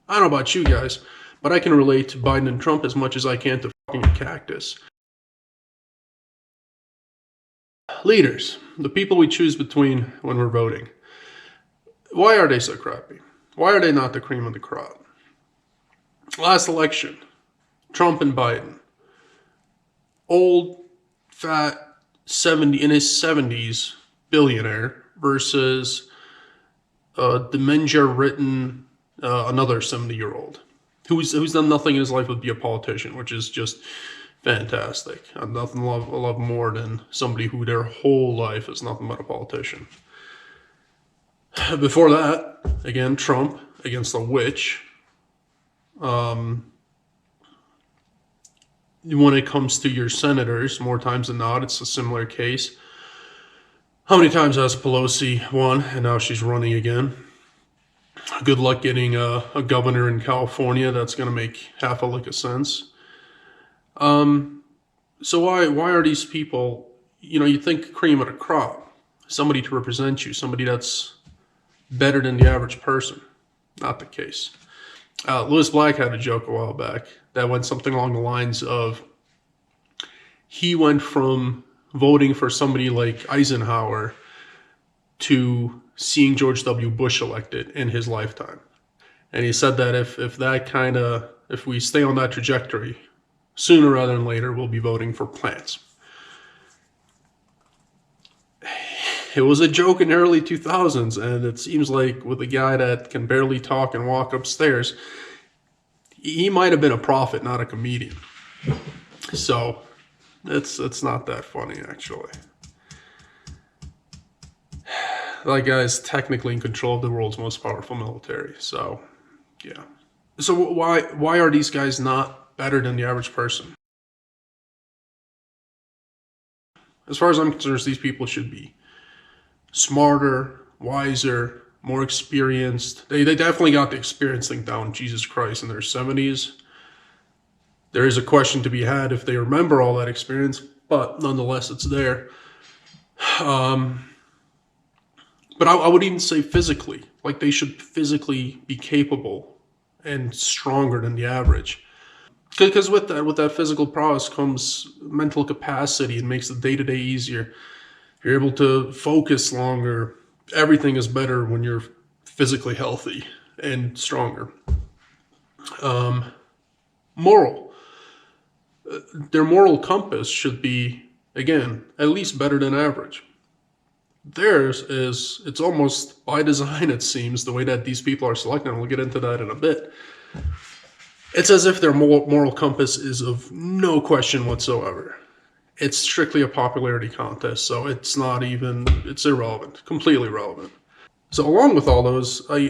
I don't know about you guys, but I can relate to Biden and Trump as much as I can to fucking a cactus. Leaders, the people we choose between when we're voting. Why are they so crappy? Why are they not the cream of the crop? Last election, Trump and Biden. Old, fat, in his 70s billionaire versus dementia-ridden another 70-year-old who's done nothing in his life but be a politician, which is just fantastic. I've nothing I love more than somebody who their whole life is nothing but a politician. Before that, again, Trump against a witch. When it comes to your senators, more times than not, it's a similar case. How many times has Pelosi won, and now she's running again? Good luck getting a governor in California. That's going to make half a lick of sense. So why are these people, you think cream of the crop, somebody to represent you, somebody that's better than the average person? Not the case. Lewis Black had a joke a while back that went something along the lines of, he went from voting for somebody like Eisenhower to seeing George W. Bush elected in his lifetime. And he said that if we stay on that trajectory, sooner rather than later, we'll be voting for plants. It was a joke in the early 2000s, and it seems like with a guy that can barely talk and walk upstairs, he might have been a prophet, not a comedian. So it's not that funny, actually. That guy's technically in control of the world's most powerful military. So, yeah. So why are these guys not better than the average person? As far as I'm concerned, these people should be smarter, wiser, more experienced. They definitely got the experience thing down, Jesus Christ, in their 70s. There is a question to be had if they remember all that experience, but nonetheless, it's there. But I would even say physically, like they should physically be capable and stronger than the average. Because with that physical prowess comes mental capacity. It makes the day-to-day easier. You're able to focus longer. Everything is better when you're physically healthy and stronger. Moral. Their moral compass should be, again, at least better than average. Theirs is, it's almost by design, it seems, the way that these people are selected, and we'll get into that in a bit. It's as if their moral compass is of no question whatsoever. It's strictly a popularity contest, so it's irrelevant, completely irrelevant. So along with all those, I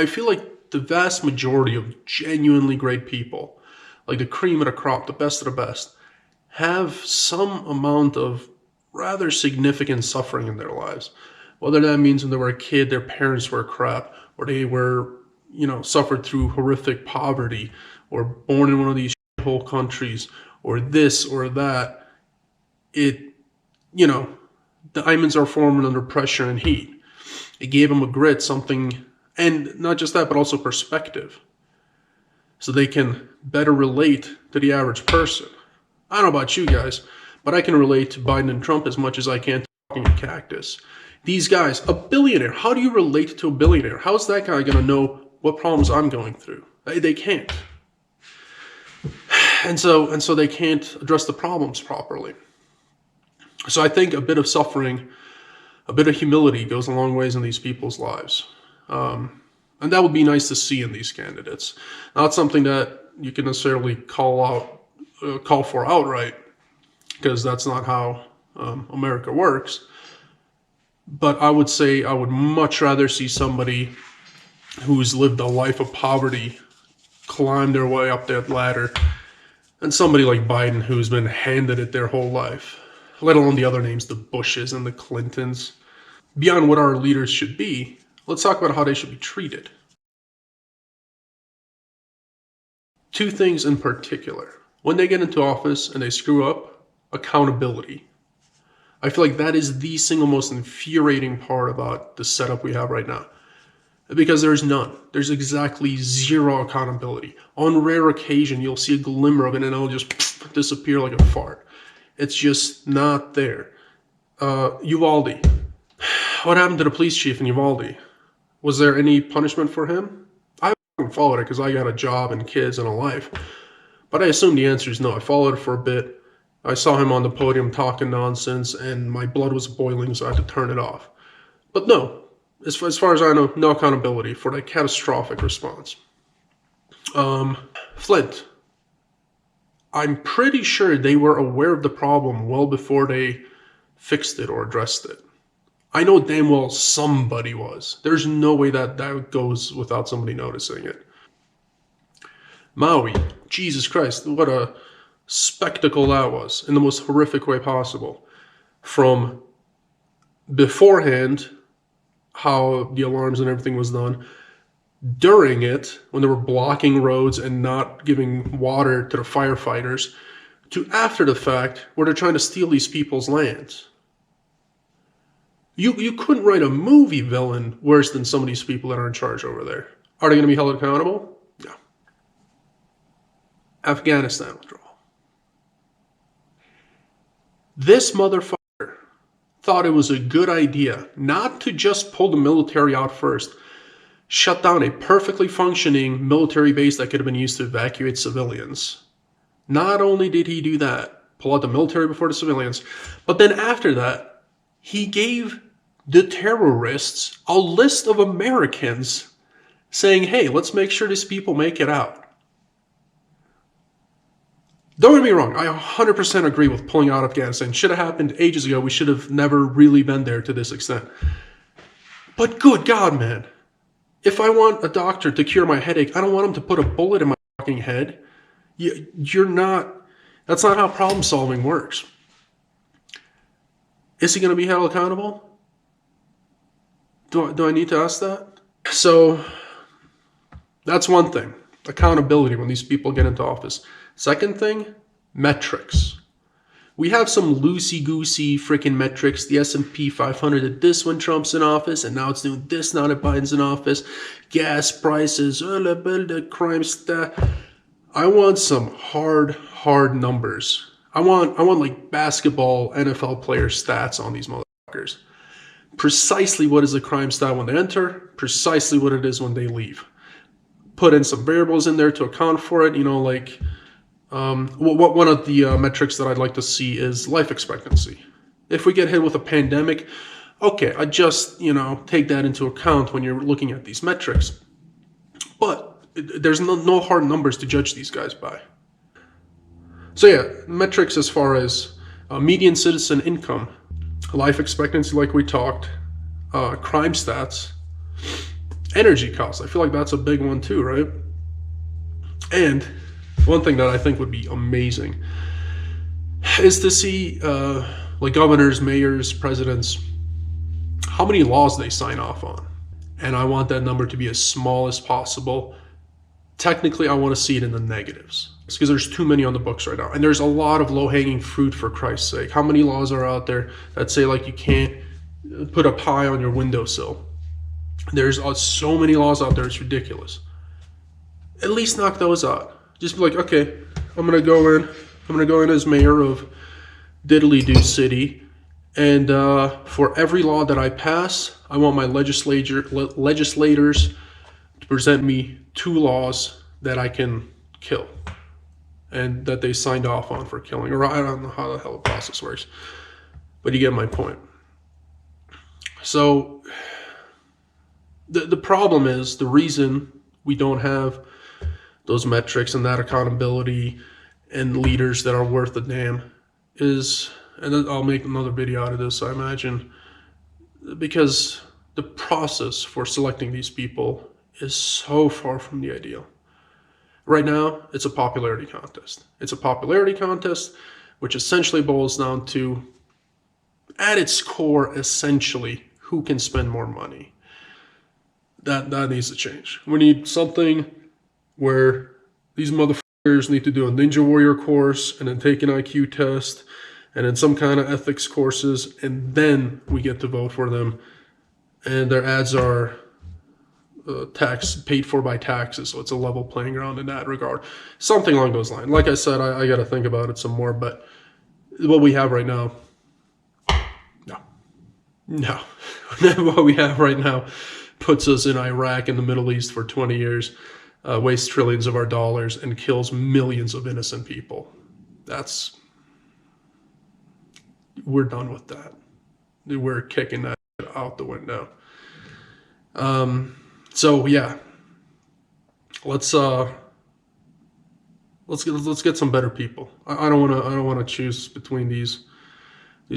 feel like the vast majority of genuinely great people, like the cream of the crop, the best of the best, have some amount of rather significant suffering in their lives. Whether that means when they were a kid, their parents were crap, or they were, suffered through horrific poverty, or born in one of these shithole countries, or this or that. Diamonds are formed under pressure and heat. It gave them a grit, something, and not just that, but also perspective. So they can better relate to the average person. I don't know about you guys, but I can relate to Biden and Trump as much as I can to fucking a cactus. These guys, a billionaire, how do you relate to a billionaire? How's that guy going to know what problems I'm going through? They can't. And so they can't address the problems properly. So I think a bit of suffering, a bit of humility goes a long ways in these people's lives. And that would be nice to see in these candidates. Not something that you can necessarily call for outright, because that's not how America works. But I would say I would much rather see somebody who's lived a life of poverty climb their way up that ladder than somebody like Biden who's been handed it their whole life, let alone the other names, the Bushes and the Clintons. Beyond what our leaders should be, let's talk about how they should be treated. Two things in particular. When they get into office and they screw up, accountability. I feel like that is the single most infuriating part about the setup we have right now. Because there's none. There's exactly zero accountability. On rare occasion, you'll see a glimmer of it and it'll just disappear like a fart. It's just not there. Uvalde. What happened to the police chief in Uvalde? Was there any punishment for him? I haven't followed it because I got a job and kids and a life. But I assume the answer is no. I followed it for a bit. I saw him on the podium talking nonsense and my blood was boiling, so I had to turn it off. But no, as far as I know, no accountability for that catastrophic response. Flint. I'm pretty sure they were aware of the problem well before they fixed it or addressed it. I know damn well somebody was. There's no way that goes without somebody noticing it. Maui. Jesus Christ, what a spectacle that was in the most horrific way possible. From beforehand, how the alarms and everything was done, during it, when they were blocking roads and not giving water to the firefighters, to after the fact, where they're trying to steal these people's lands. You couldn't write a movie villain worse than some of these people that are in charge over there. Are they going to be held accountable? No. Afghanistan withdrawal. This motherfucker thought it was a good idea not to just pull the military out first, shut down a perfectly functioning military base that could have been used to evacuate civilians. Not only did he do that, pull out the military before the civilians, but then after that, he gave the terrorists a list of Americans saying, hey, let's make sure these people make it out. Don't get me wrong, I 100% agree with pulling out of Afghanistan. Should have happened ages ago. We should have never really been there to this extent. But good God, man. If I want a doctor to cure my headache, I don't want him to put a bullet in my fucking head. That's not how problem solving works. Is he going to be held accountable? Do I need to ask that? So that's one thing. Accountability when these people get into office. Second thing, metrics. We have some loosey-goosey freaking metrics. The S&P 500 did this when Trump's in office, and now it's doing this now that Biden's in office. Gas prices, the crime stat. I want some hard numbers. I want like basketball NFL player stats on these motherfuckers. Precisely what is the crime stat when they enter, precisely what it is when they leave. Put in some variables in there to account for it, like one of the metrics that I'd like to see is life expectancy. If we get hit with a pandemic, okay, I just, take that into account when you're looking at these metrics. But there's no hard numbers to judge these guys by. So yeah, metrics as far as median citizen income, life expectancy like we talked, crime stats, energy costs. I feel like that's a big one too, right? And one thing that I think would be amazing is to see like governors, mayors, presidents, how many laws they sign off on. And I want that number to be as small as possible. Technically, I want to see it in the negatives. It's because there's too many on the books right now. And there's a lot of low-hanging fruit, for Christ's sake. How many laws are out there that say like you can't put a pie on your windowsill? There's so many laws out there, it's ridiculous. At least knock those out. Just be like, okay, I'm gonna go in as mayor of diddly-doo city, and for every law that I pass, I want my legislators to present me 2 laws that I can kill and that they signed off on for killing. Or I don't know how the hell the process works, but you get my point. So the problem is, the reason we don't have those metrics and that accountability and leaders that are worth a damn is, and then I'll make another video out of this, I imagine, because the process for selecting these people is so far from the ideal. Right now, it's a popularity contest. It's a popularity contest, which essentially boils down to, at its core, essentially, who can spend more money. That needs to change. We need something where these motherfuckers need to do a Ninja Warrior course and then take an IQ test and then some kind of ethics courses, and then we get to vote for them. And their ads are tax paid for by taxes, so it's a level playing ground in that regard. Something along those lines. Like I said, I got to think about it some more, but what we have right now, no. What we have right now puts us in Iraq and the Middle East for 20 years, wastes trillions of our dollars, and kills millions of innocent people. We're done with that. We're kicking that out the window. So yeah, let's get some better people. I don't want to choose between these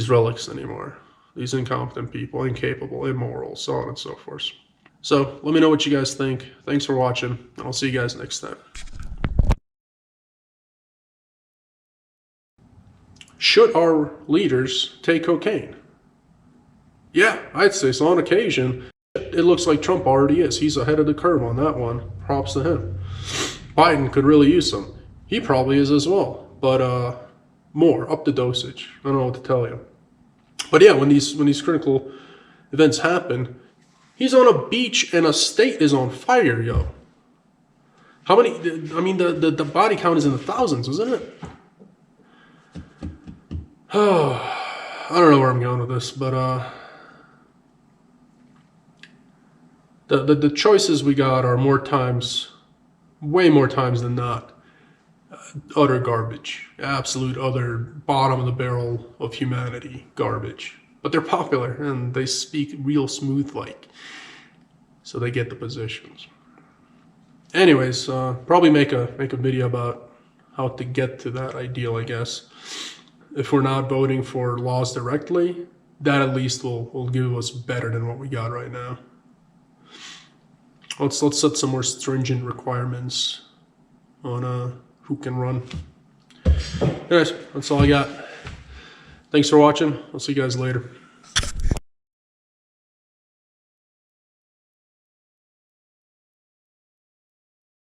relics anymore. These incompetent people, incapable, immoral, so on and so forth. So let me know what you guys think. Thanks for watching, and I'll see you guys next time. Should our leaders take cocaine? Yeah, I'd say so on occasion. It looks like Trump already is. He's ahead of the curve on that one. Props to him. Biden could really use some. He probably is as well, but more, up the dosage. I don't know what to tell you. But yeah, when these critical events happen, he's on a beach and a state is on fire, yo. How many? I mean, the body count is in the thousands, isn't it? Oh, I don't know where I'm going with this, but the choices we got are way more times than not, utter garbage, absolute utter bottom of the barrel of humanity garbage. But they're popular and they speak real smooth like, so they get the positions. Anyways, probably make a video about how to get to that ideal, I guess. If we're not voting for laws directly, that at least will give us better than what we got right now. Let's set some more stringent requirements on who can run. Anyways, that's all I got. Thanks for watching. I'll see you guys later.